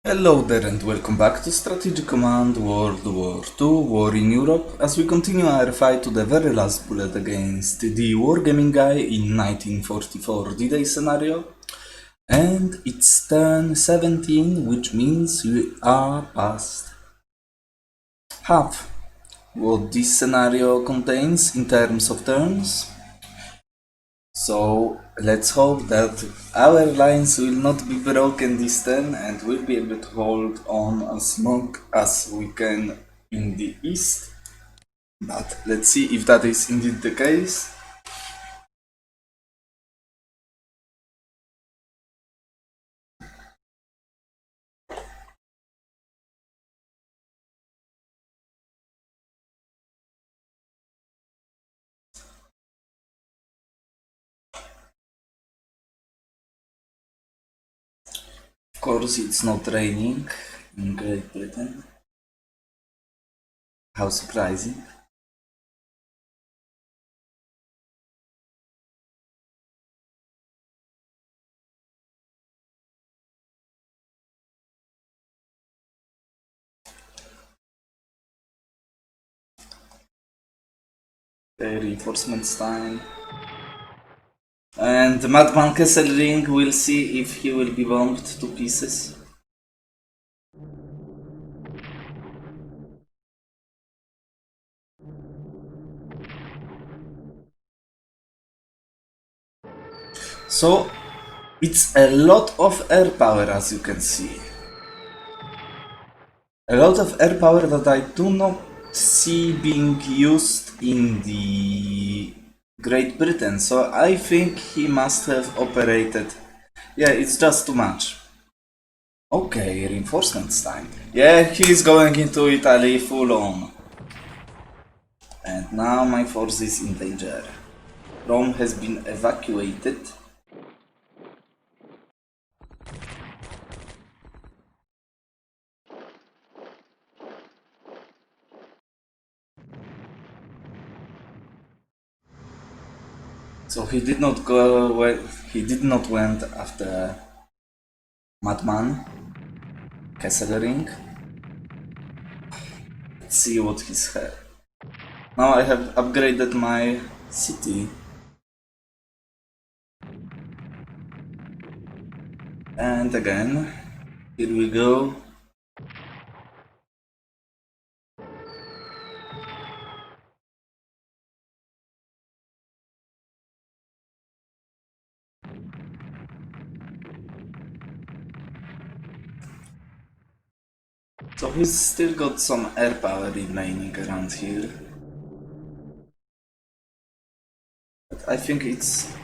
Hello there and welcome back to Strategic Command WWII War in Europe as we continue our fight to the very last bullet against the Wargaming Guy in 1944 D-Day scenario. And it's turn 17, which means we are past half what this scenario contains in terms of turns. So let's hope that our lines will not be broken this turn and we'll be able to hold on as long as we can in the east. But let's see if that is indeed the case. Of course, it's not raining in Great Britain. How surprising. Reinforcements time. And the Madman Kesselring, we'll see if he will be bombed to pieces. So it's a lot of air power, as you can see. A lot of air power that I do not see being used in the Great Britain, so I think he must have operated. Yeah, it's just too much. Okay, reinforcements time. Yeah, he's going into Italy full on. And now my force is in danger. Rome has been evacuated. So he did not go well, he did not went after Madman Kesselring. Let's see what he's had. Now I have upgraded my city. And again, here we go. So he's still got some air power remaining around here. But I think it's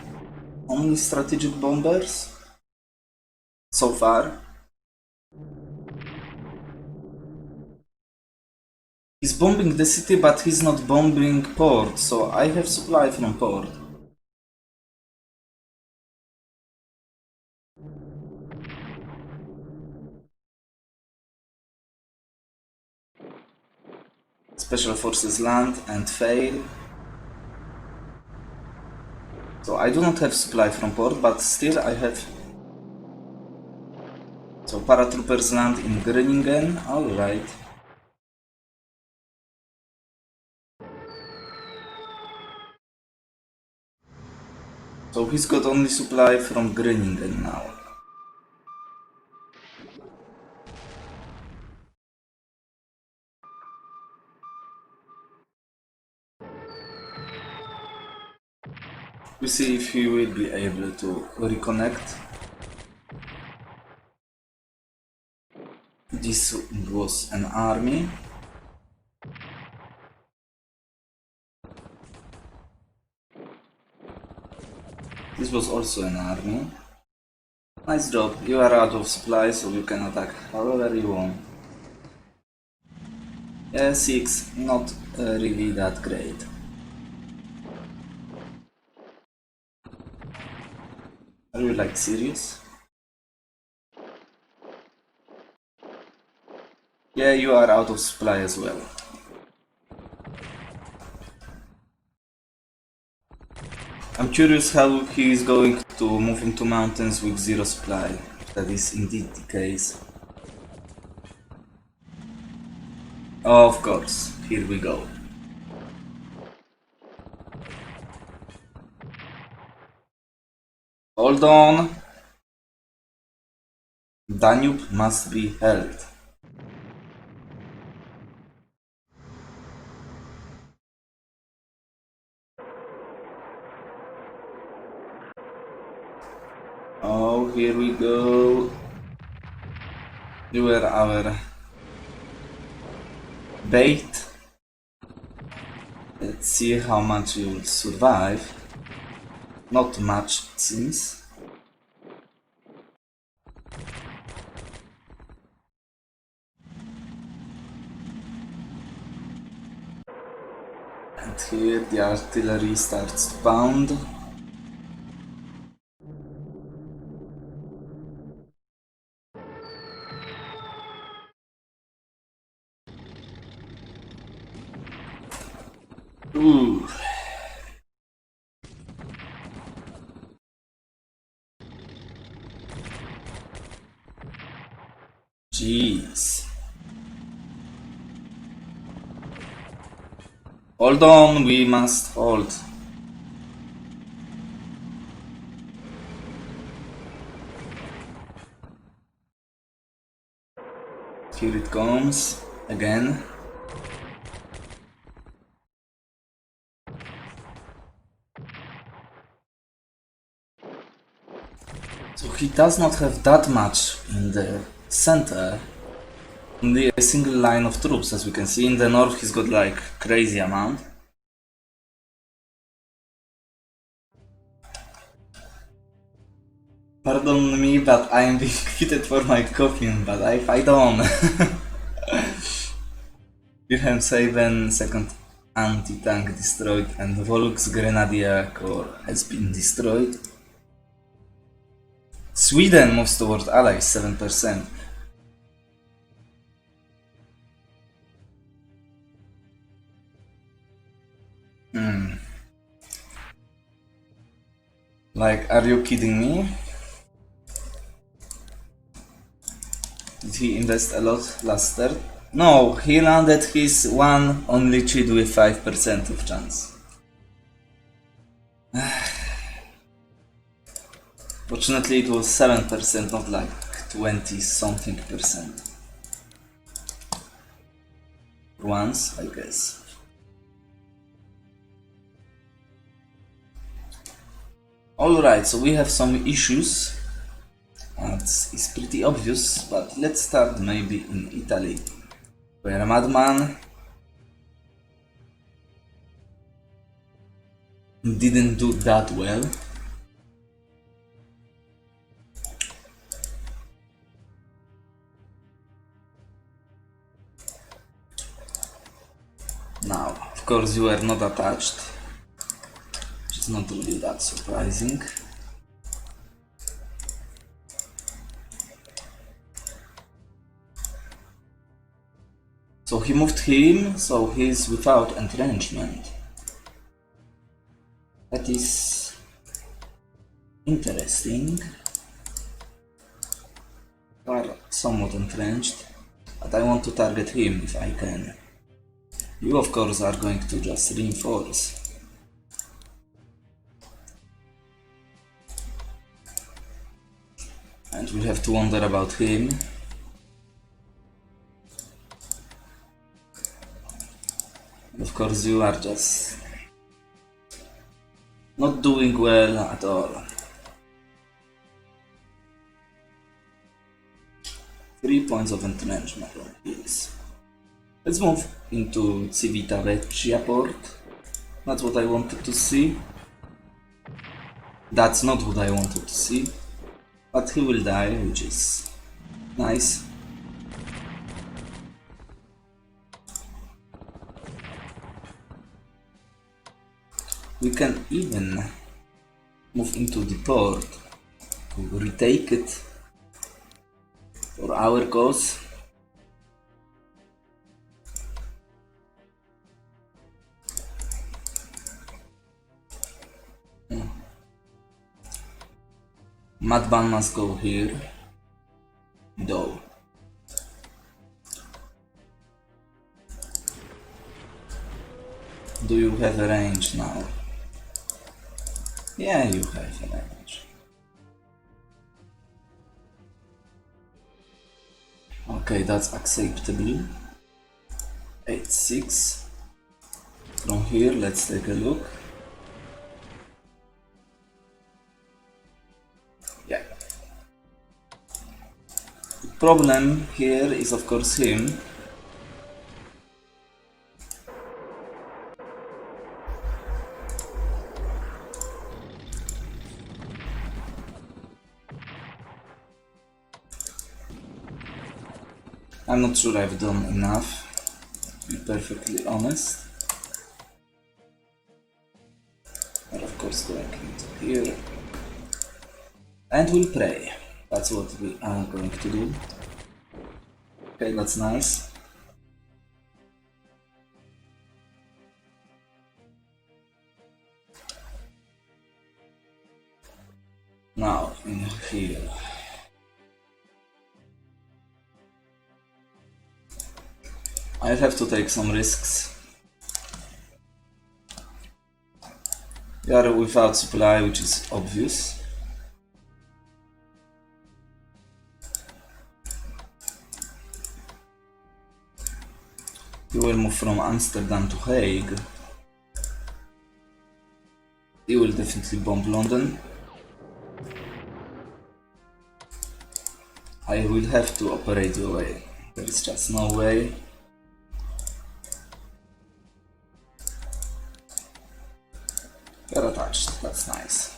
only strategic bombers so far. He's bombing the city, but he's not bombing port, so I have supply from port. Special forces land and fail. So I do not have supply from port, but still I have. So paratroopers land in Groningen, alright. So he's got only supply from Groningen now. We see if he will be able to reconnect. This was an army. This was also an army. Nice job, you are out of supply, so you can attack however you want. Yeah, 6, not really that great. Are you like serious? Yeah, you are out of supply as well. I'm curious how he is going to move into mountains with zero supply. That is indeed the case. Of course, here we go. Hold on. Danube must be held. Oh, here we go. You were our bait. Let's see how much you will survive. Not much, it seems. And here the artillery starts to pound. Ooh. Jeez. Hold on, we must hold. Here it comes again. So he does not have that much in the center. Only a single line of troops, as we can see. In the north he's got like crazy amount. Pardon me, but I am being fitted for my coffin, but I fight on. Wilhelm 7, second anti-tank destroyed, and Volk's Grenadier Corps has been destroyed. Sweden moves toward allies, 7%. Like, are you kidding me? Did he invest a lot last turn? No, he landed his one only cheat with 5% of chance. Fortunately it was 7%, not like 20 something percent. For once, I guess. Alright, so we have some issues. It's pretty obvious, but let's start maybe in Italy, where Madman didn't do that well. Now, of course, you are not attached, which is not really that surprising. So he moved him, so he's without entrenchment. That is interesting. They are somewhat entrenched, but I want to target him if I can. You of course are going to just reinforce. And we have to wonder about him. Of course you are just not doing well at all. 3 points of entrenchment on hills. Let's move into Civitavecchia port. That's what I wanted to see. That's not what I wanted to see. But he will die, which is nice. We can even move into the port to retake it for our cause. Madban must go here, though. do you have a range now? Yeah, you have a range. Okay, that's acceptable. 8-6. From here, let's take a look. Yeah. The problem here is of course him. I'm not sure I've done enough, to be perfectly honest. But of course going into here. And we'll pray. That's what we are going to do. Okay, that's nice. Now, in here. I have to take some risks. We are without supply, which is obvious. We will move from Amsterdam to Hague. He will definitely bomb London. I will have to operate away. There is just no way. You're attached, that's nice.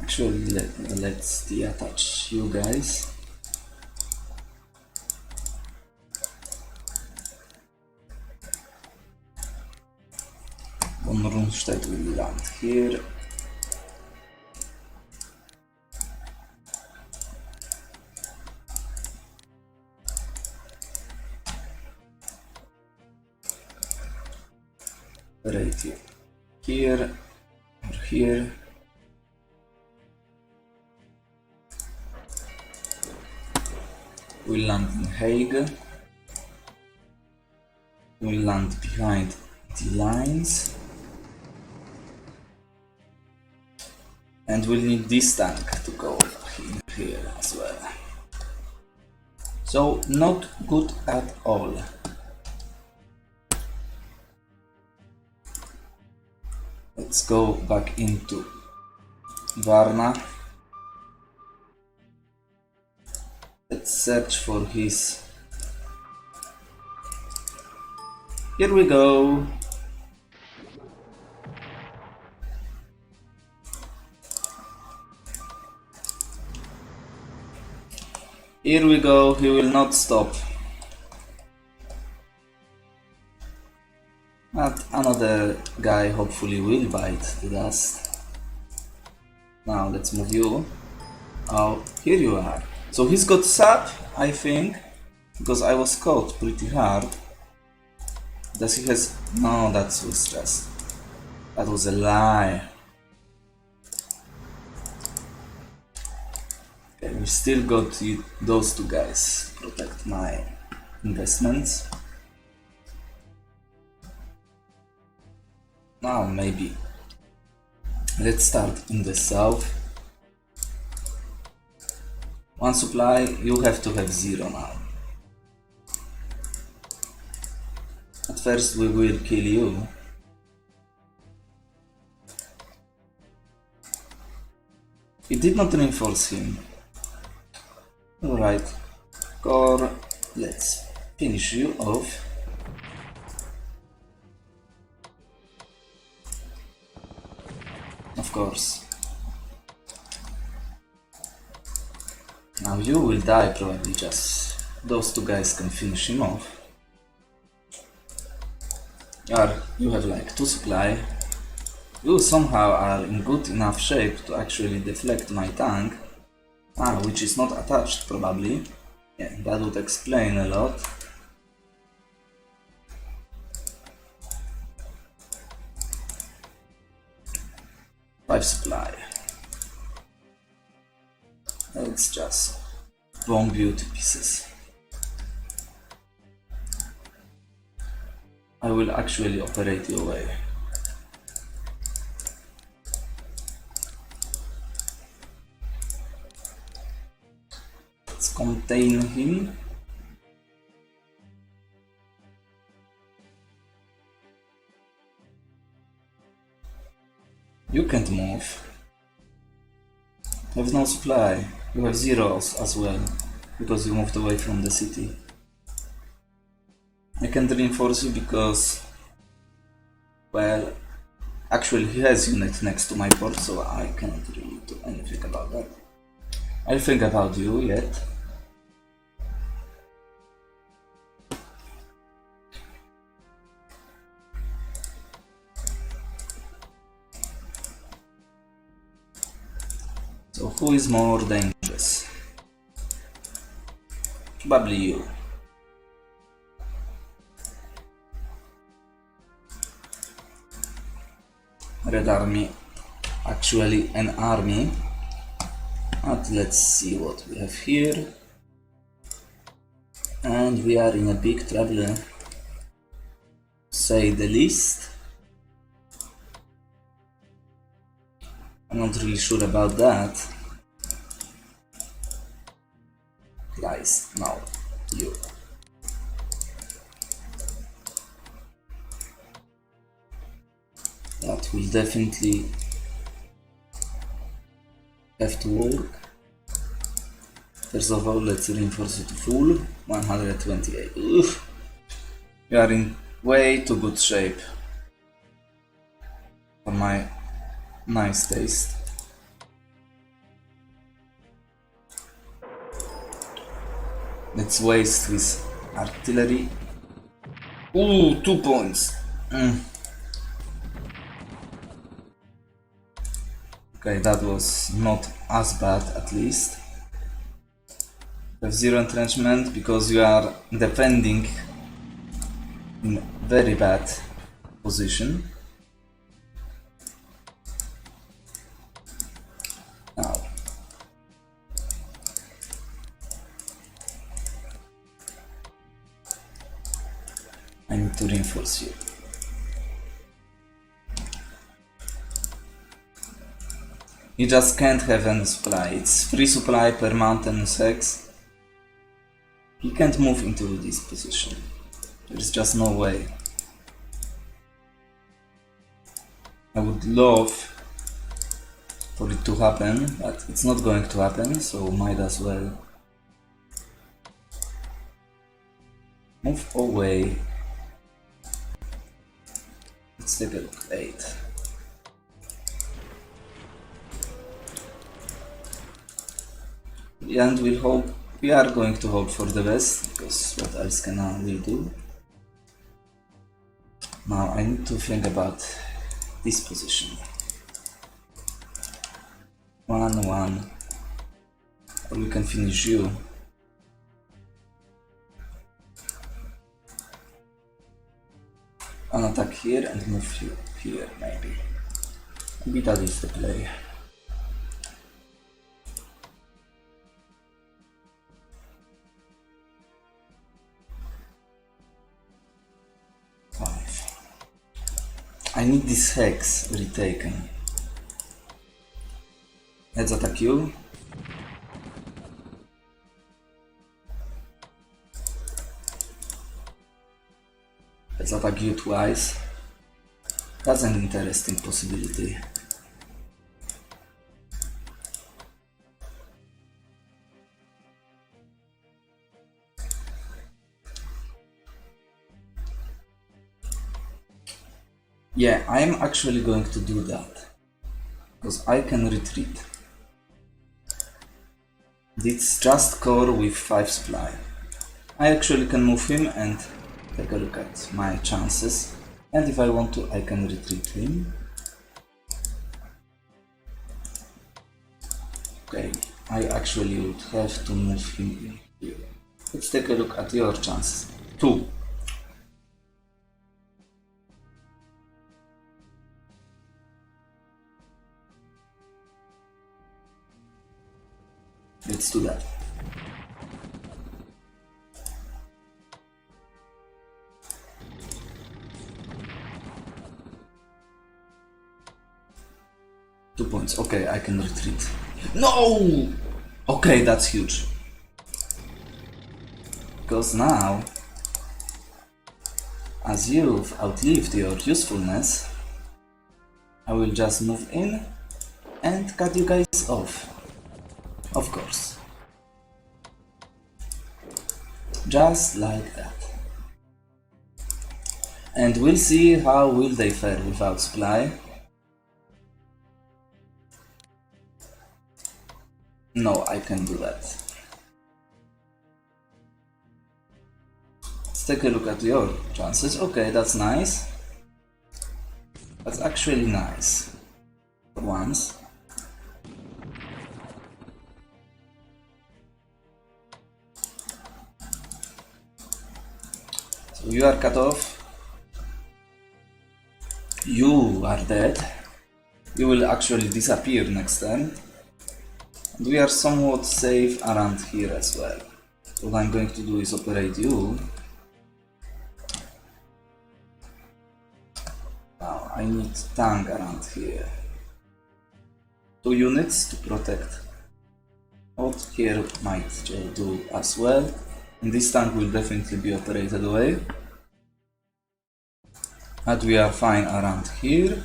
Actually, let's detach you guys. Von Rundstedt will land here. Right here, or here. We'll land in Hague. We'll land behind the lines. And we'll need this tank to go in here as well. So, not good at all. Let's go back into Varna. Let's search for his... Here we go! Here we go, he will not stop. But another guy hopefully will bite the dust. Now let's move you. Oh, here you are. So he's got sap, I think, because I was caught pretty hard. Does he has... No, that was just... That was a lie. Okay, we still got those two guys to protect my investments. Now maybe let's start in the south. One supply, you have to have 0 now. At first we will kill you. He did not reinforce him. Alright, core, let's finish you off. Of course. Now you will die probably, just those two guys can finish him off. You have like 2 supply. You somehow are in good enough shape to actually deflect my tank. Which is not attached probably. Yeah, that would explain a lot. Five supply. Let's just bomb you to pieces. I will actually operate you away. Let's contain him. You can't move. You have no supply. You have zeros as well, because you moved away from the city. I can't reinforce you because, well, actually he has unit next to my port, so I can't really do anything about that. I'll think about you yet. So who is more dangerous? Probably you. Red Army, actually an army. But let's see what we have here. And we are in a big trouble, say the least. I'm not really sure about that. Guys, no, you. That will definitely have to work. First of all, let's reinforce it to full 128. Oof. We are in way too good shape for my nice taste. Let's waste his artillery. Ooh, 2 points. Okay, that was not as bad at least. You have 0 entrenchment because you are defending in very bad position. Now, I need to reinforce you. You just can't have any supply. It's free supply per mountain 6. He can't move into this position. There's just no way. I would love for it to happen, but it's not going to happen, so might as well move away. Let's take a look. 8. And we are going to hope for the best, because what else can we do? Now I need to think about this position. 1-1, or we can finish you. An attack here and move you here, maybe. Maybe that is the play. I need this hex retaken. Let's attack you. Let's attack you twice. That's an interesting possibility. Yeah, I'm actually going to do that, because I can retreat. It's just core with 5 supply. I actually can move him and take a look at my chances, and if I want to, I can retreat him. Okay, I actually would have to move him here. Let's take a look at your chances. 2. let's do that. Two points. Okay, I can retreat. No! Okay, that's huge. Because now, as you've outlived your usefulness, I will just move in and cut you guys off. Of course. Just like that. And we'll see how will they fare without supply. No, I can do that. Let's take a look at your chances. Okay, that's nice. That's actually nice. For once. So you are cut off. You are dead. You will actually disappear next turn. And we are somewhat safe around here as well. What I'm going to do is operate you. Now I need tank around here. 2 units to protect what here might do as well. And this tank will definitely be operated away. But we are fine around here.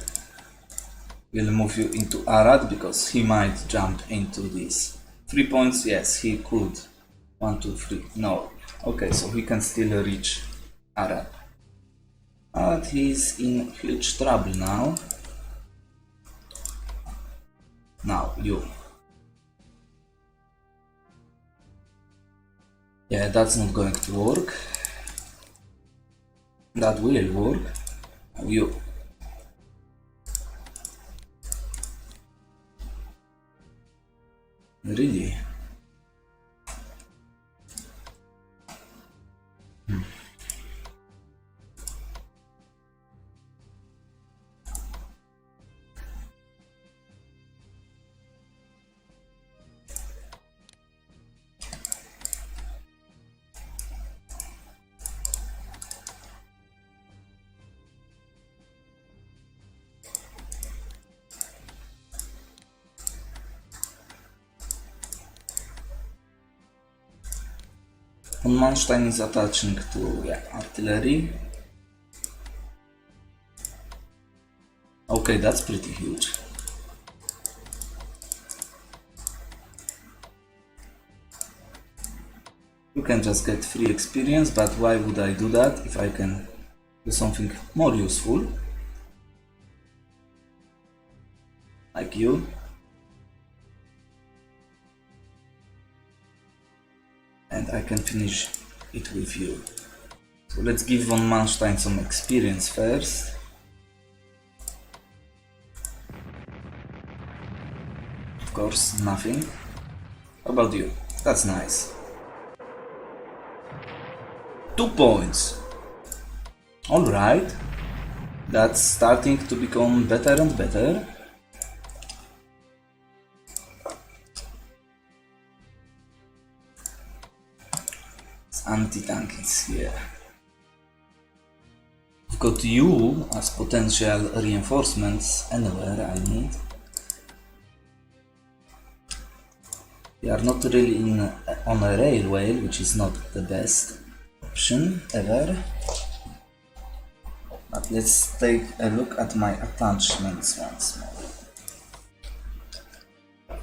We'll move you into Arad because he might jump into this. 3 points, yes, he could. 1, 2, 3, no. Okay, so he can still reach Arad. But he's in huge trouble now. Now, you. Yeah, that's not going to work. That will work. Now, you. Really? Von Manstein is attaching to artillery. Okay, that's pretty huge. You can just get free experience, but why would I do that if I can do something more useful? Like you. And I can finish it with you. So let's give von Manstein some experience first. Of course, nothing. How about you? That's nice. 2 points. Alright. That's starting to become better and better. Anti-tank is here. We've got you as potential reinforcements anywhere I need. We are not really on a railway, which is not the best option ever. But let's take a look at my attachments once more.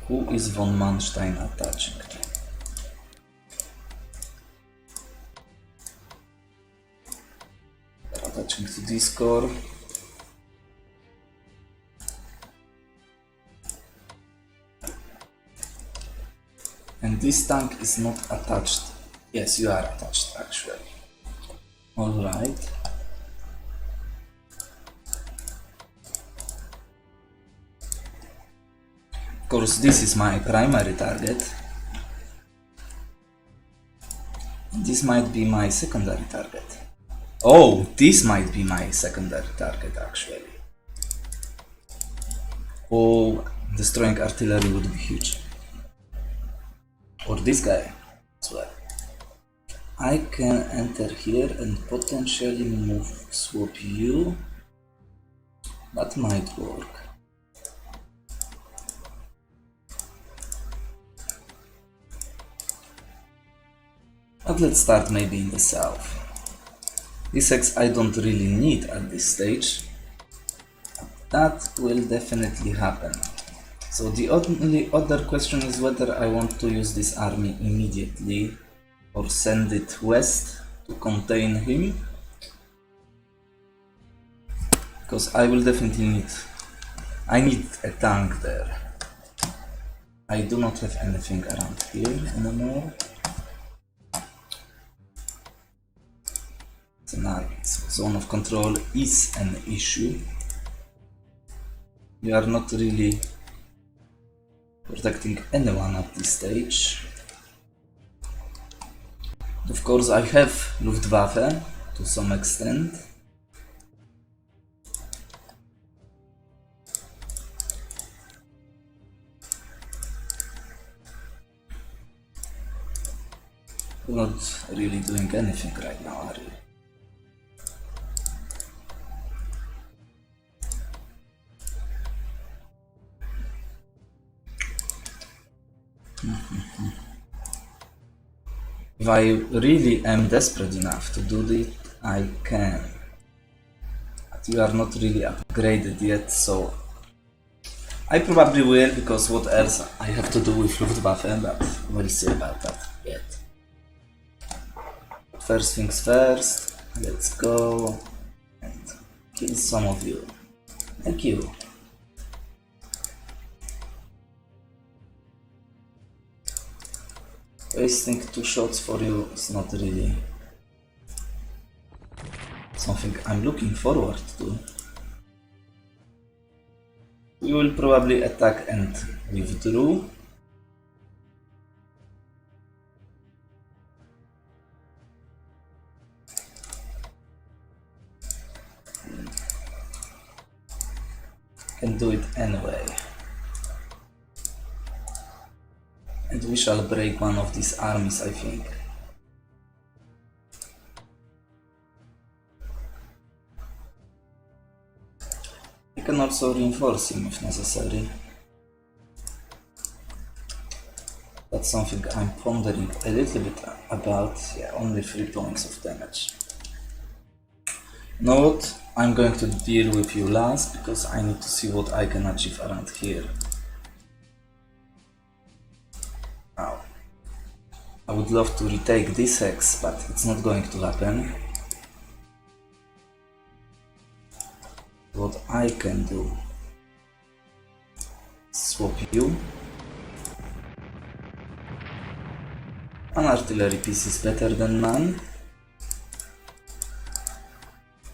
Who is von Manstein attaching to? Attaching to this core. And this tank is not attached. Yes, you are attached actually. Alright. Of course, this is my primary target. This might be my secondary target. Oh, this might be my secondary target actually. Oh, destroying artillery would be huge. Or this guy as well. I can enter here and potentially move swap you. That might work. But let's start maybe in the south. This hex I don't really need at this stage. That will definitely happen. So the only other question is whether I want to use this army immediately or send it west to contain him. Because I will definitely need... I need a tank there. I do not have anything around here anymore. So now zone of control is an issue. We are not really protecting anyone at this stage. Of course I have Luftwaffe to some extent. We're not really doing anything right now, are we? If I really am desperate enough to do it, I can. But you are not really upgraded yet, so I probably will, because what else I have to do with Luftwaffe, but we'll see about that yet. First things first, let's go and kill some of you. Thank you. Wasting 2 shots for you is not really something I'm looking forward to. We will probably attack and withdraw. Can do it anyway. And we shall break one of these armies, I think. I can also reinforce him if necessary. That's something I'm pondering a little bit about. Yeah, only 3 points of damage. You know what? I'm going to deal with you last, because I need to see what I can achieve around here. Now, I would love to retake this hex, but it's not going to happen. What I can do, swap you. An artillery piece is better than none.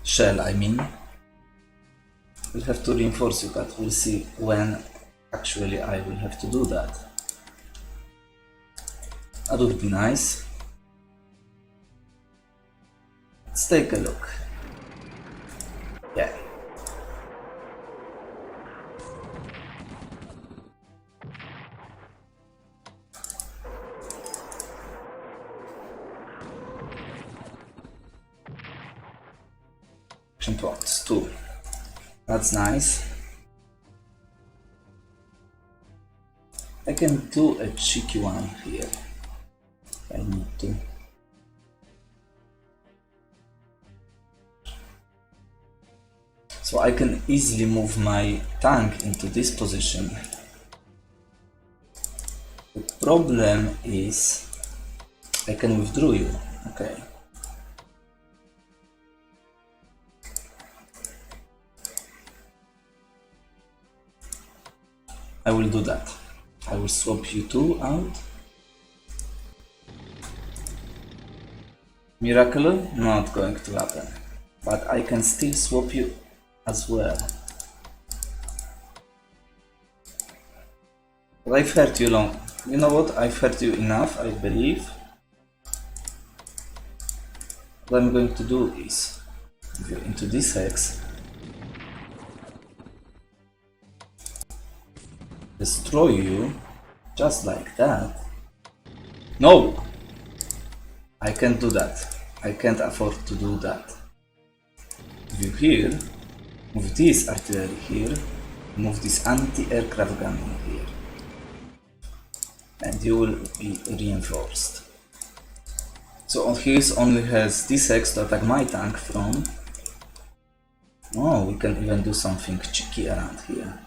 Shell, I mean. We'll have to reinforce you, but we'll see when actually I will have to do that. That would be nice. Let's take a look. Yeah. Action points, 2. That's nice. I can do a cheeky one here. I need to. So I can easily move my tank into this position. The problem is I can withdraw you. Okay. I will do that. I will swap you 2 out. Miracle? Not going to happen. But I can still swap you as well. But I've hurt you long. You know what? I've hurt you enough, I believe. What I'm going to do is move you into this hex. Destroy you, just like that. No! I can't do that. I can't afford to do that. Move you here. Move this artillery here. Move this anti-aircraft gun in here. And you will be reinforced. So he only has D6 to attack my tank from. Oh, we can even do something cheeky around here.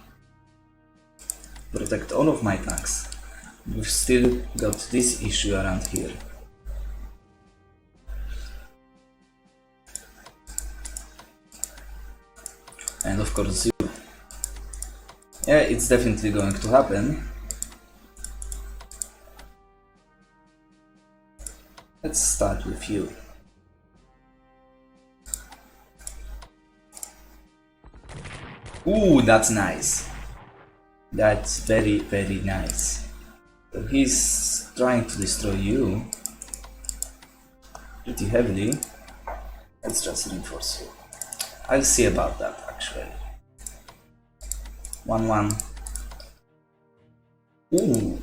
Protect all of my tanks. We've still got this issue around here. And of course you. Yeah, it's definitely going to happen. Let's start with you. Ooh, that's nice. That's very, very nice. So he's trying to destroy you pretty heavily. Let's just reinforce you. I'll see about that actually. 1-1. Ooh.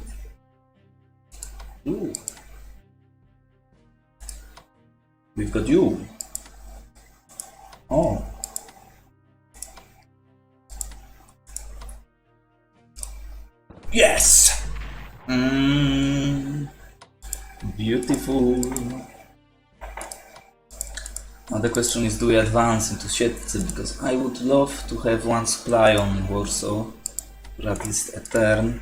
Ooh. We've got you. Oh. Yes! Beautiful. Now the question is, do we advance into Siedlce? Because I would love to have one supply on Warsaw, or at least a turn.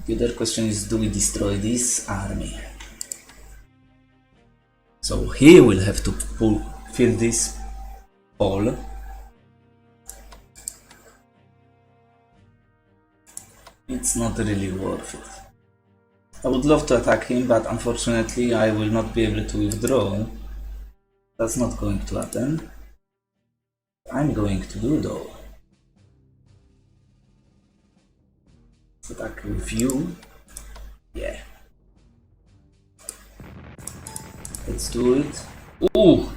The other question is, do we destroy this army? So he will have to fill this hole. It's not really worth it. I would love to attack him, but unfortunately I will not be able to withdraw. That's not going to happen. I'm going to do though. Attack with you. Yeah. Let's do it. Ooh!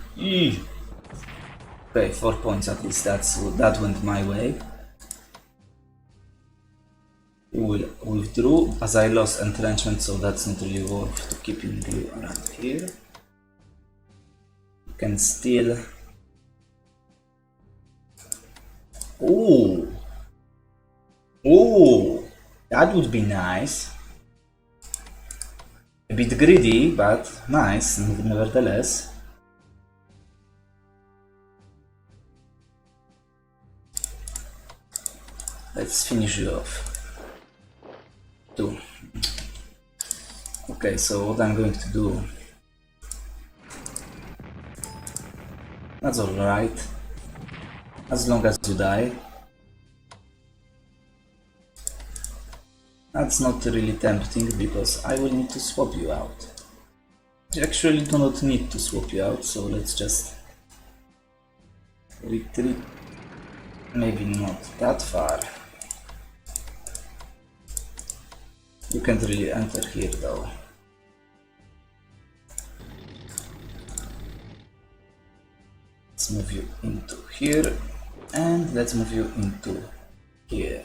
Okay, 4 points at least. That went my way. We will withdraw as I lost entrenchment, so that's not really worth to keeping you around here. You can steal. Ooh! Ooh! That would be nice. A bit greedy, but nice nevertheless. Let's finish you off. 2. Okay, so what I'm going to do. That's alright. As long as you die. That's not really tempting because I will need to swap you out. I actually do not need to swap you out, so let's just retreat. Maybe not that far. You can't really enter here though. Let's move you into here and let's move you into here.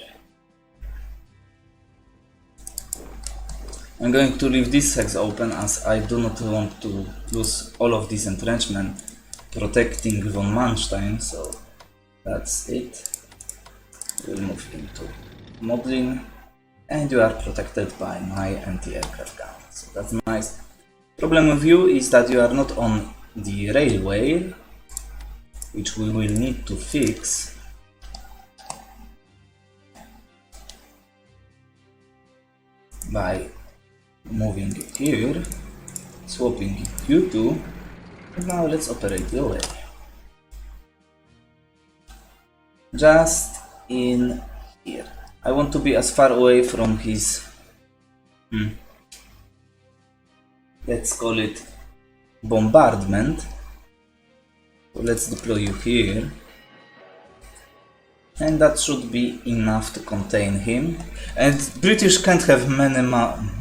I'm going to leave this hex open as I do not want to lose all of this entrenchment protecting von Manstein, so that's it. We'll move into modeling and you are protected by my anti-aircraft gun, so that's nice. Problem with you is that you are not on the railway, which we will need to fix. By moving it here, swapping you two, and now let's operate your way. Just in here. I want to be as far away from his, let's call it bombardment. So let's deploy you here. And that should be enough to contain him. And British can't have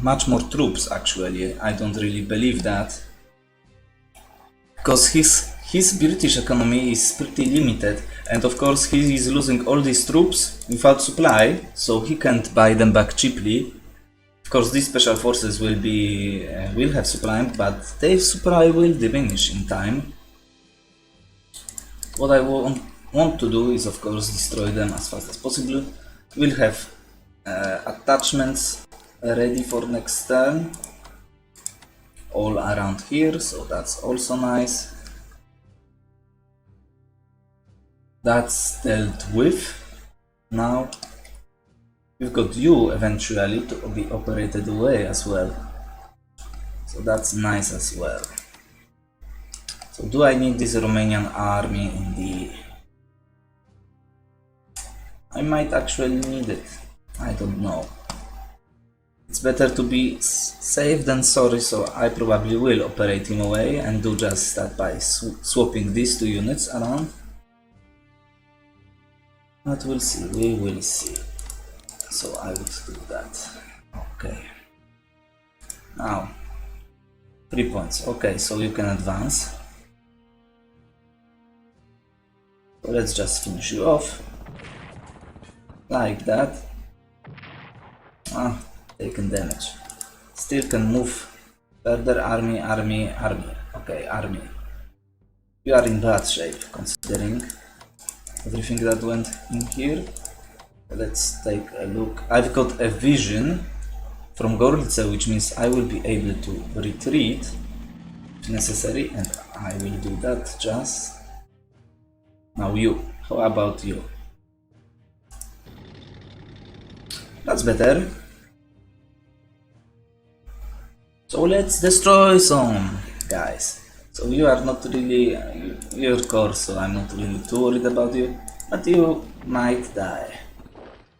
much more troops actually. I don't really believe that. Because his British economy is pretty limited. And of course he is losing all these troops without supply. So he can't buy them back cheaply Of course, these special forces will have supply, but their supply will diminish in time. What I want to do is, of course, destroy them as fast as possible. We'll have attachments ready for next turn, all around here, so that's also nice. That's dealt with. Now we've got you eventually to be operated away as well, so that's nice as well. So do I need this Romanian army in the... I might actually need it, I don't know. It's better to be safe than sorry, so I probably will operate him away and do just that by swapping these two units around. But we'll see, we will see. So I would do that. Okay. Now, 3 points. Okay, so you can advance. So let's just finish you off. Like that. Ah, taken damage. Still can move further. Army. Okay, army. You are in bad shape considering everything that went in here. Let's take a look. I've got a vision from Gorlice, which means I will be able to retreat if necessary, and I will do that just now. You, how about you? That's better. So let's destroy some guys. So you are not really, you're core, so I'm not really too worried about you, but you might die.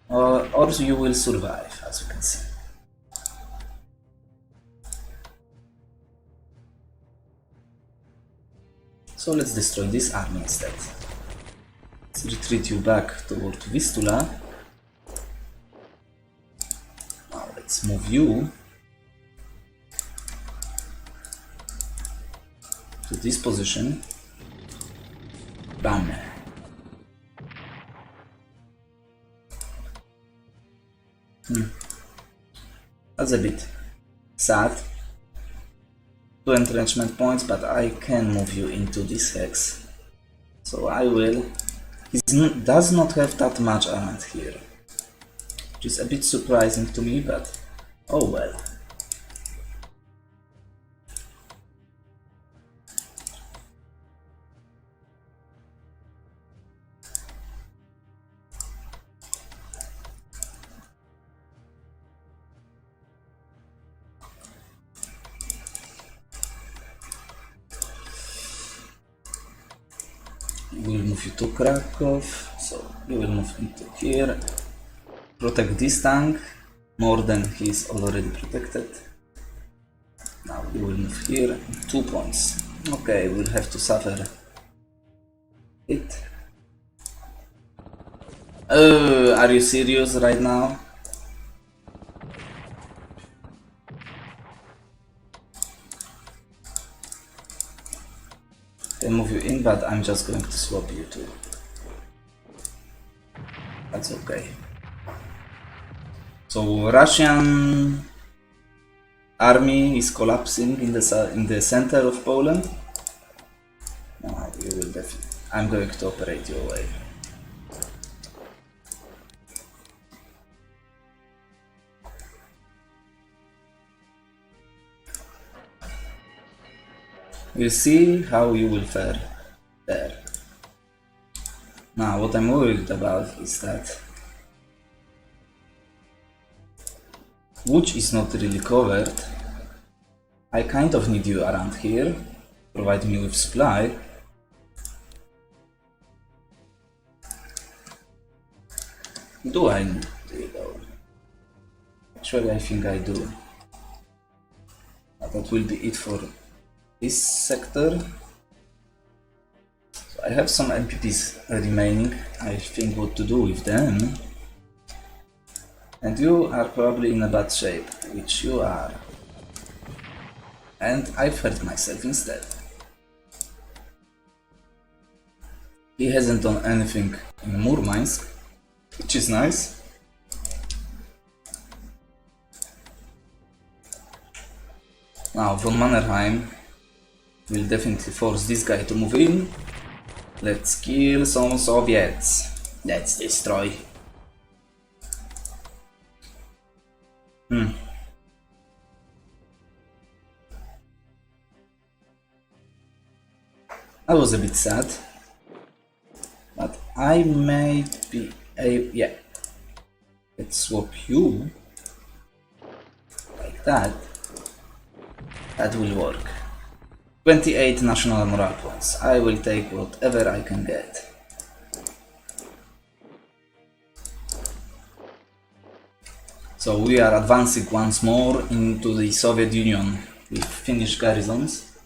Or you will survive, as you can see. So let's destroy this army instead. Let's retreat you back toward Vistula. Now let's move you to this position. Bam. That's a bit sad. 2 entrenchment points, but I can move you into this hex. So I will. He does not have that much around here, which is a bit surprising to me, but oh well. We'll move you to Krakow, so you will move into here. Protect this tank more than he's already protected. Now you will move here. 2 points. Okay, we'll have to suffer it. Are you serious right now? I move you in, but I'm just going to swap you too. That's okay. So Russian army is collapsing in the center of Poland. No, you will definitely. I'm going to operate you away. We'll see how you will fare there. Now, what I'm worried about is that Łódź is not really covered. I kind of need you around here, provide me with supply. Do I need you though? Actually, I think I do. That will be it for this sector. So I have some MPPs remaining. I think what to do with them. And you are probably in a bad shape, which you are. And I've hurt myself instead. He hasn't done anything in Murmansk, which is nice. Now von Mannerheim will definitely force this guy to move in. Let's kill some Soviets. Let's destroy. That was a bit sad. But I might be able... yeah. Let's swap you. Like that. That will work. 28 national morale points. I will take whatever I can get. So we are advancing once more into the Soviet Union with Finnish garrisons.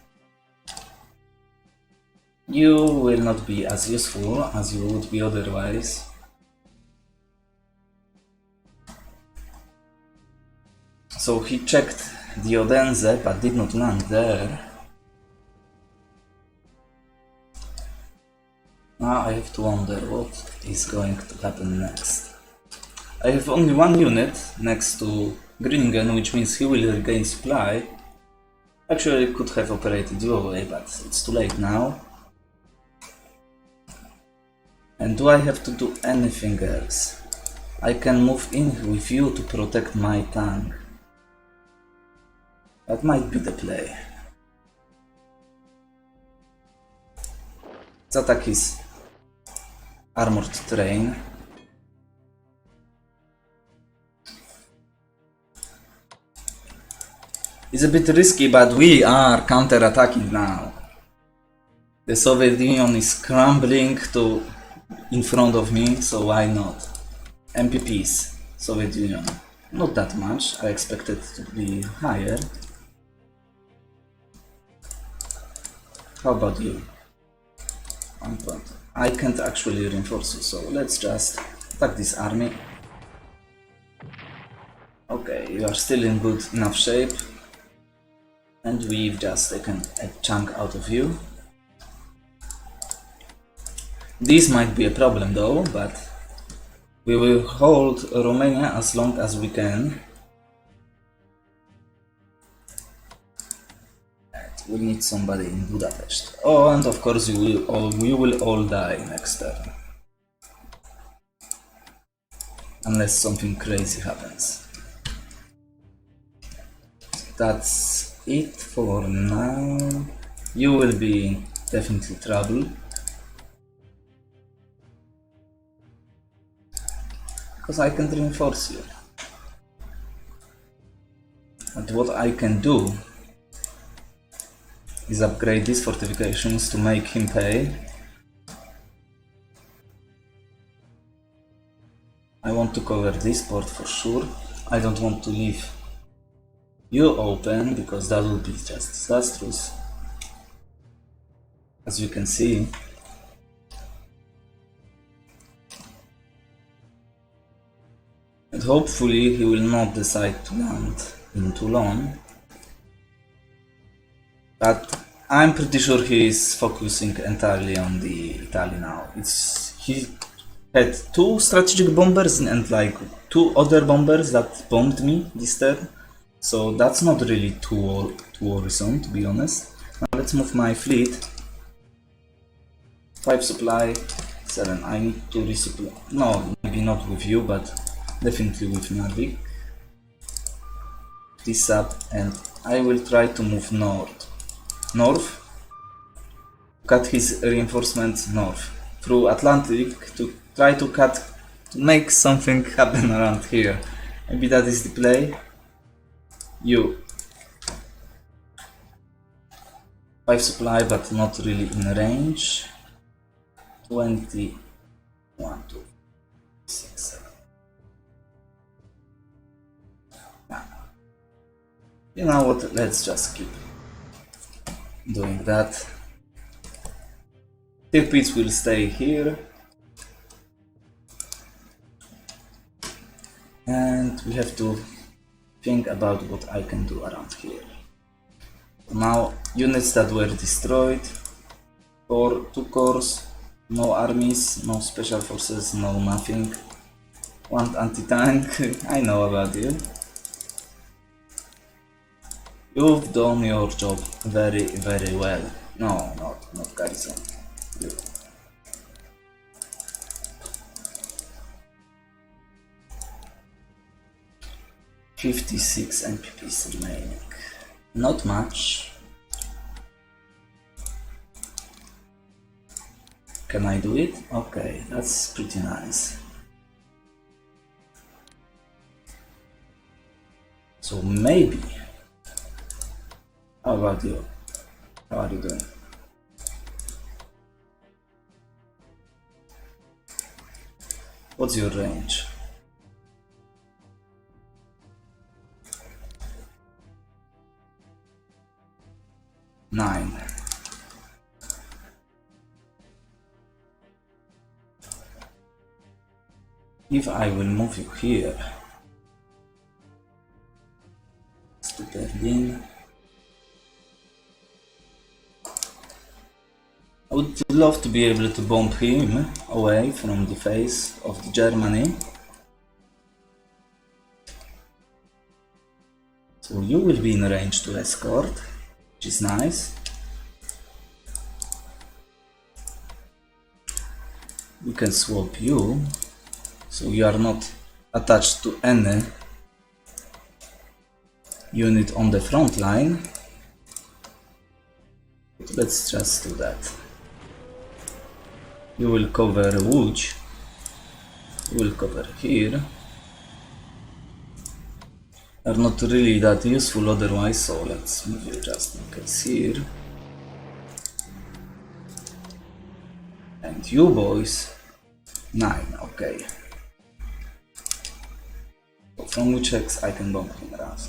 You will not be as useful as you would be otherwise. So he checked the Odense but did not land there. Now I have to wonder what is going to happen next. I have only one unit next to Gringen, which means he will regain supply. Actually, I could have operated WWII, but it's too late now. And do I have to do anything else? I can move in with you to protect my tank. That might be the play. Let's attack his armored train. It's a bit risky, but we are counter-attacking now. The Soviet Union is scrambling to in front of me, so why not? MPPs, Soviet Union. Not that much, I expected it to be higher. How about you? 1 point. I can't actually reinforce you, so let's just attack this army. Okay, you are still in good enough shape. And we've just taken a chunk out of you. This might be a problem though, but we will hold Romania as long as we can. And we need somebody in Budapest. Oh, and of course you will all die next turn. Unless something crazy happens. That's it for now. You will be definitely trouble. Because I can reinforce you. But what I can do is upgrade these fortifications to make him pay. I want to cover this port for sure. I don't want to leave you open because that would be just disastrous. As you can see, and hopefully he will not decide to land in Toulon. But I'm pretty sure he is focusing entirely on the Italy now. He had 2 strategic bombers and like 2 other bombers that bombed me this turn. So that's not really too worrisome, to be honest. Now let's move my fleet. 5 supply, 7. I need to resupply. No, maybe not with you, but definitely with Narvik. This up, and I will try to move north. Cut his reinforcements north through Atlantic to try to make something happen around here. Maybe that is the play. You 5 supply, but not really in range. 20, 1, 2, 6, 7. Now, you know what? Let's just keep doing that. Tirpitz will stay here, and we have to think about what I can do around here. Now, units that were destroyed, 2 cores, no armies, no special forces, no nothing. 1 anti-tank, I know about you. You've done your job very, very well. No, not garrison. You. 56 MPPs remaining. Not much. Can I do it? Okay, that's pretty nice. So maybe. How about you? How are you doing? What's your range? Nine. If I will move you here to Berlin, I would love to be able to bomb him away from the face of the Germany. So you will be in range to escort, which is nice. We can swap you, so you are not attached to any unit on the front line. But let's just do that. You will cover Łódź, you will cover here. Are not really that useful otherwise, so let's move you just in case here. And you boys, 9, okay. So from which X I can bomb him around.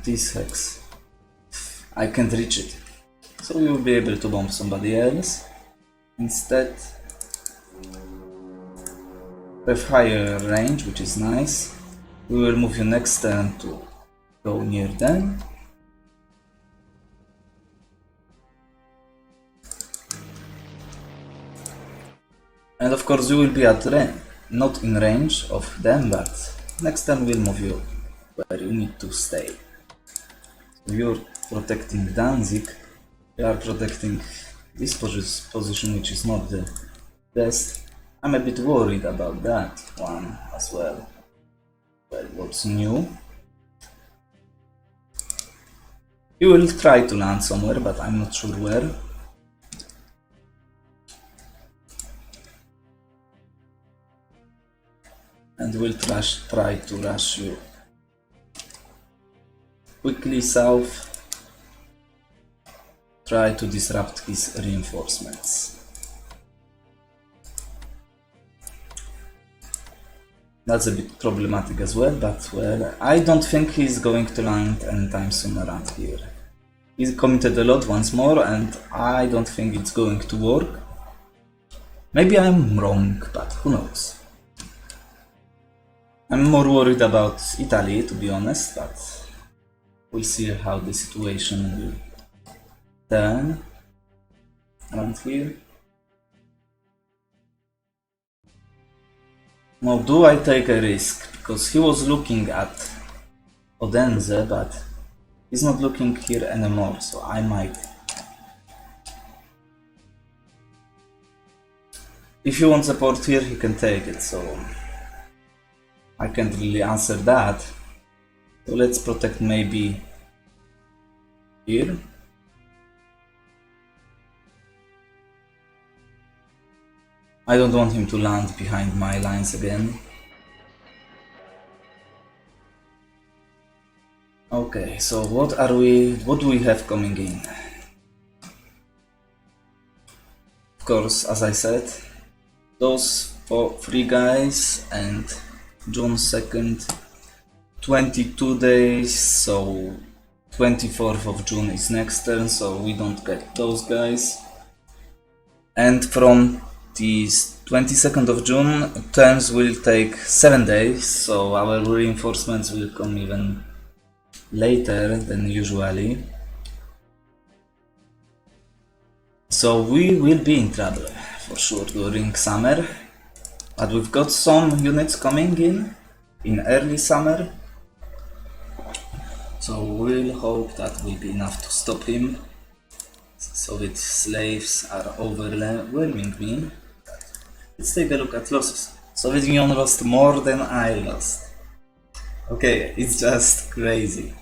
This hex, I can't reach it, so we will be able to bomb somebody else instead. We have higher range, which is nice. We will move you next turn to go near them. And of course you will be at range, not in range of them, but next turn we'll move you where you need to stay. So you're protecting Danzig, we are protecting this position, which is not the best. I'm a bit worried about that one as well. Well, what's new? You will try to land somewhere, but I'm not sure where. And we'll try to rush you quickly south. Try to disrupt his reinforcements. That's a bit problematic as well, but well, I don't think he's going to land anytime soon around here. He's committed a lot once more, and I don't think it's going to work. Maybe I'm wrong, but who knows. I'm more worried about Italy, to be honest, but we'll see how the situation will turn around here. Now, do I take a risk? Because he was looking at Odense, but he's not looking here anymore, so I might. If he wants support here, he can take it, so I can't really answer that. So let's protect maybe here. I don't want him to land behind my lines again. Okay, so what do we have coming in? Of course, as I said, those 3 guys and June 2nd, 22 days, so 24th of June is next turn, so we don't get those guys. And from the 22nd of June. Terms will take 7 days, so our reinforcements will come even later than usually. So we will be in trouble for sure during summer, but we've got some units coming in early summer, so we'll hope that will be enough to stop him. Soviet slaves are overwhelming me. Let's take a look at losses. Soviet Union lost more than I lost. Okay, it's just crazy.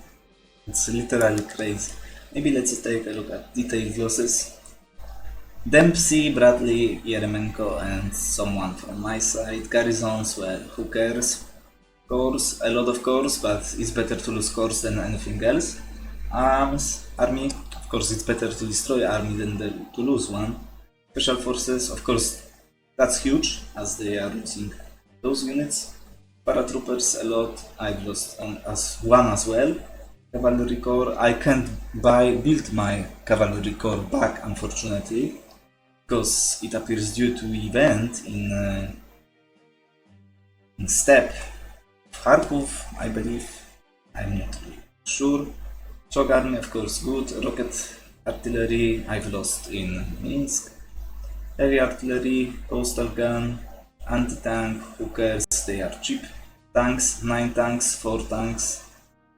It's literally crazy. Maybe let's take a look at detailed losses. Dempsey, Bradley, Yeremenko, and someone from my side. Garrisons, well, who cares? Cores, a lot of cores, but it's better to lose cores than anything else. Army, of course it's better to destroy army than to lose one. Special forces, of course that's huge, as they are losing those units. Paratroopers, a lot, I've lost one as well. Cavalry corps, I can't build my cavalry corps back, unfortunately, because it appears due to event in steppe Kharkov, I believe. I'm not really sure. Shock army, of course, good. Rocket artillery, I've lost in Minsk. Heavy artillery, coastal gun, anti-tank, who cares, they are cheap. Tanks, 9 tanks, 4 tanks,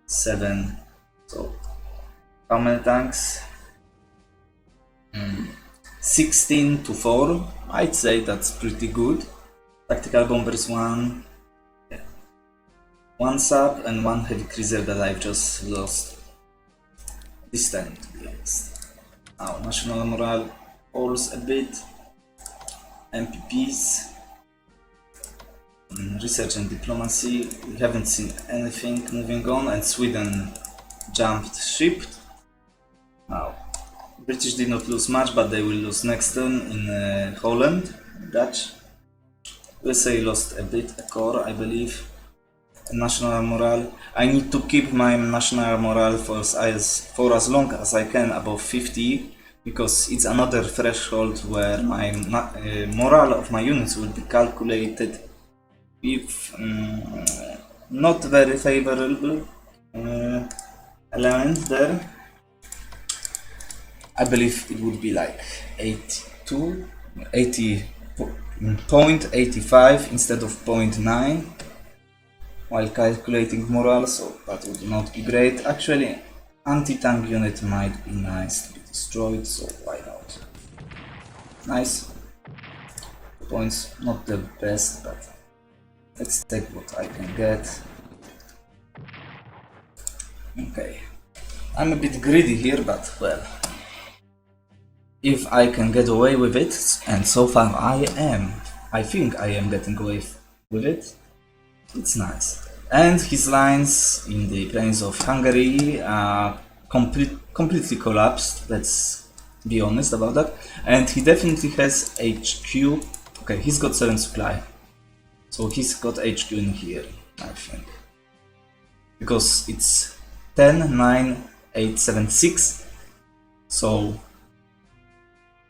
7. So, how many tanks? 16 to 4. I'd say that's pretty good. Tactical bombers 1. Yeah. 1 sub and 1 heavy cruiser that I've just lost. This time, to be honest. Now, national morale falls a bit. MPPs. Research and diplomacy. We haven't seen anything moving on, and Sweden jumped ship. Now, British did not lose much, but they will lose next turn in Holland. Dutch. USA lost a bit, a core, I believe. National morale. I need to keep my national morale for as long as I can, above 50, because it's another threshold where my morale of my units will be calculated with not very favorable element there. I believe it would be like 0.85 instead of 0.9 while calculating morale, so that would not be great. Actually, anti-tank unit might be nice to be destroyed, so why not? Nice. Points, not the best, but let's take what I can get. Okay. I'm a bit greedy here, but well, if I can get away with it, and so far I think I am getting away with it, it's nice. And his lines in the plains of Hungary are completely collapsed, let's be honest about that. And he definitely has HQ. Okay, he's got 7 supply, so he's got HQ in here, I think, because it's 10, 9, 8, 7, 6, so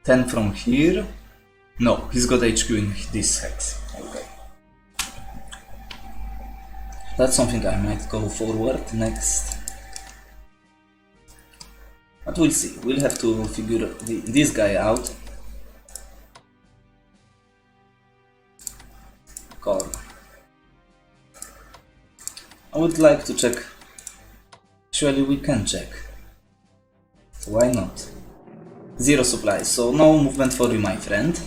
10 from here. No, he's got HQ in this hex. Okay, that's something I might go forward next, but we'll see. We'll have to figure this guy out. Core. I would like to check. Actually, we can check. So why not? 0 supplies, so no movement for you, my friend.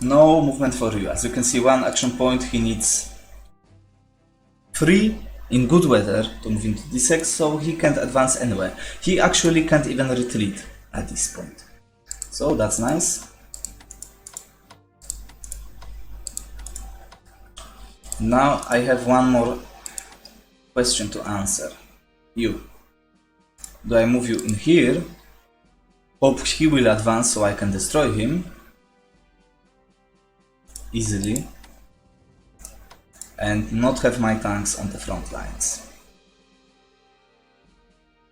No movement for you. As you can see, 1 action point. He needs 3 in good weather to move into this hex, so he can't advance anywhere. He actually can't even retreat at this point. So that's nice. Now I have one more question to answer. You. Do I move you in here? Hope he will advance so I can destroy him easily and not have my tanks on the front lines.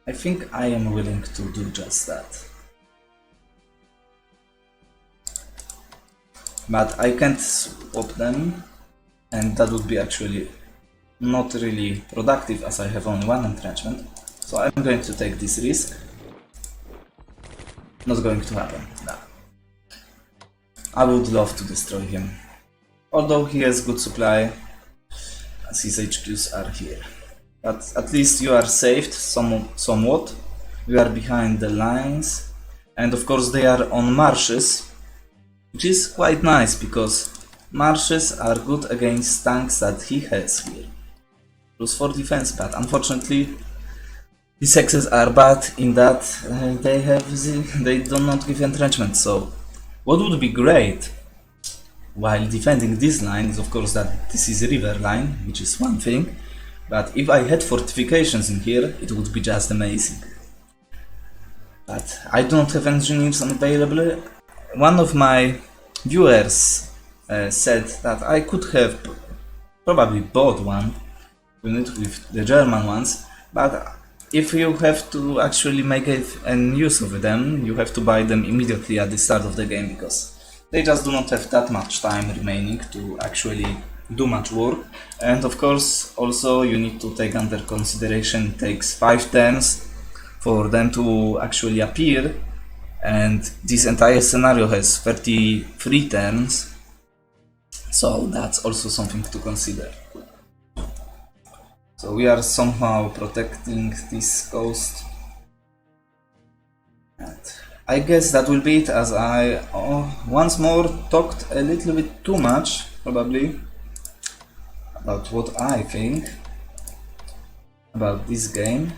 I think I am willing to do just that. But I can't swap them, and that would be actually not really productive as I have only one entrenchment. So I'm going to take this risk. Not going to happen, no. I would love to destroy him. Although he has good supply, as his HQs are here. But at least you are saved somewhat. You are behind the lines. And of course they are on marshes, which is quite nice because marshes are good against tanks that he has here. +4 defense, but unfortunately these hexes are bad in that they do not give entrenchment. So what would be great while defending this line is of course that this is a river line, which is one thing, but if I had fortifications in here, it would be just amazing. But I don't have engineers available. One of my viewers said that I could have probably bought one unit with the German ones, but if you have to actually make an use of them, you have to buy them immediately at the start of the game because they just do not have that much time remaining to actually do much work. And of course also you need to take under consideration it takes 5 turns for them to actually appear, and this entire scenario has 33 turns, so that's also something to consider. So we are somehow protecting this coast. And I guess that will be it, as I once more talked a little bit too much, probably, about what I think about this game.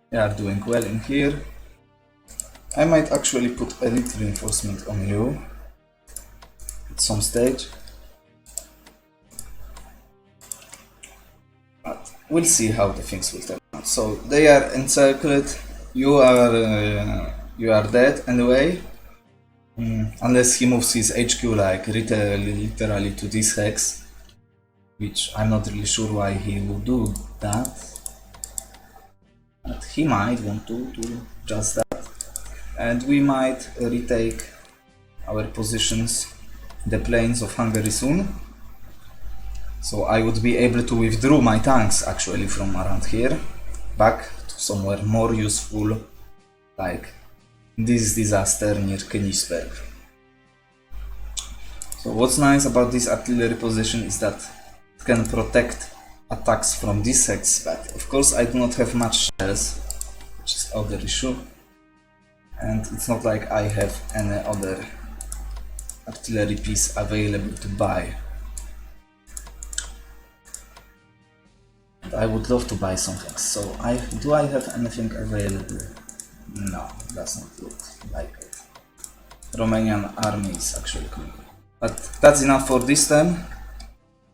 They are doing well in here. I might actually put a little reinforcement on you at some stage. But we'll see how the things will turn out. So they are encircled. You are dead anyway. Unless he moves his HQ like literally to this hex, which I'm not really sure why he will do that. But he might want to do just that. And we might retake our positions in the plains of Hungary soon. So I would be able to withdraw my tanks actually from around here back to somewhere more useful, like this disaster near Königsberg. So what's nice about this artillery position is that it can protect attacks from this hex, but of course I do not have much shells, which is other issue, and it's not like I have any other artillery piece available to buy. But I would love to buy something. So do I have anything available? No, does not look like it. Romanian army is actually coming. But that's enough for this time.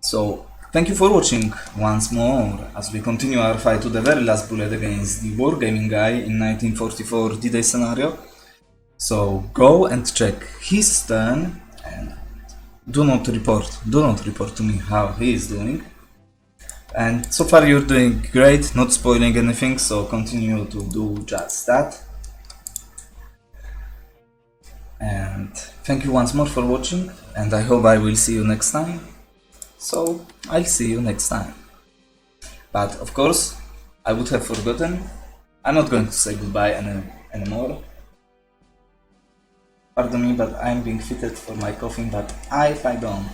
So thank you for watching once more as we continue our fight to the very last bullet against the Wargaming Guy in 1944 D-Day scenario. So go and check his turn and do not report to me how he is doing. And so far you're doing great, not spoiling anything, so continue to do just that. And thank you once more for watching, and I hope I will see you next time. So I'll see you next time. But of course, I would have forgotten, I'm not going to say goodbye anymore. Pardon me, but I'm being fitted for my coffin, but I fight on.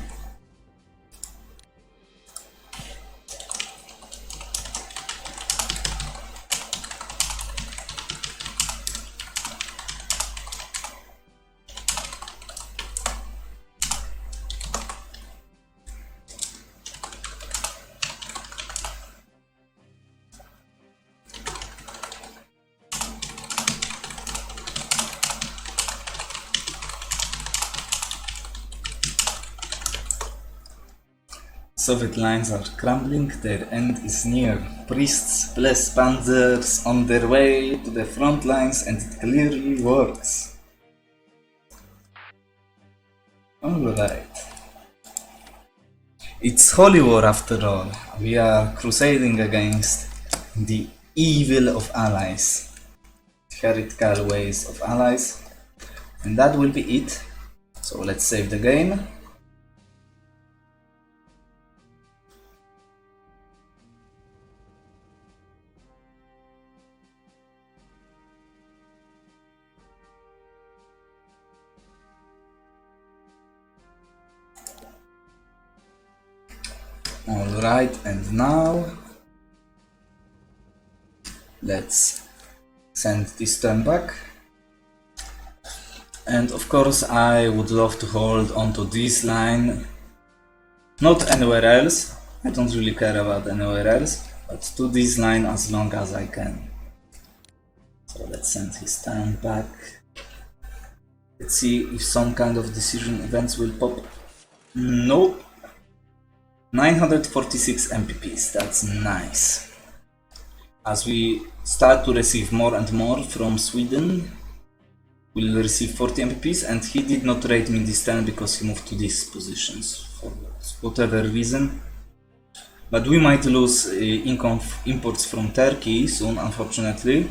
Soviet lines are crumbling, their end is near. Priests bless panzers on their way to the front lines, and it clearly works. Alright. It's holy war after all. We are crusading against the evil of allies, heretical ways of allies, and that will be it. So let's save the game. Alright, and now let's send this turn back. And of course I would love to hold onto this line, not anywhere else, I don't really care about anywhere else, but to this line as long as I can. So let's send his turn back. Let's see if some kind of decision events will pop. Nope. 946 MPPs, that's nice. As we start to receive more and more from Sweden, we'll receive 40 MPPs, and he did not rate me this turn because he moved to these positions for whatever reason. But we might lose imports from Turkey soon, unfortunately.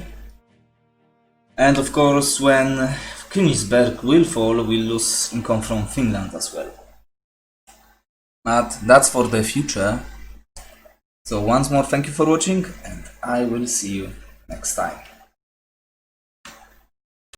And of course, when Königsberg will fall, we'll lose income from Finland as well. But that's for the future. So once more, thank you for watching, and I will see you next time.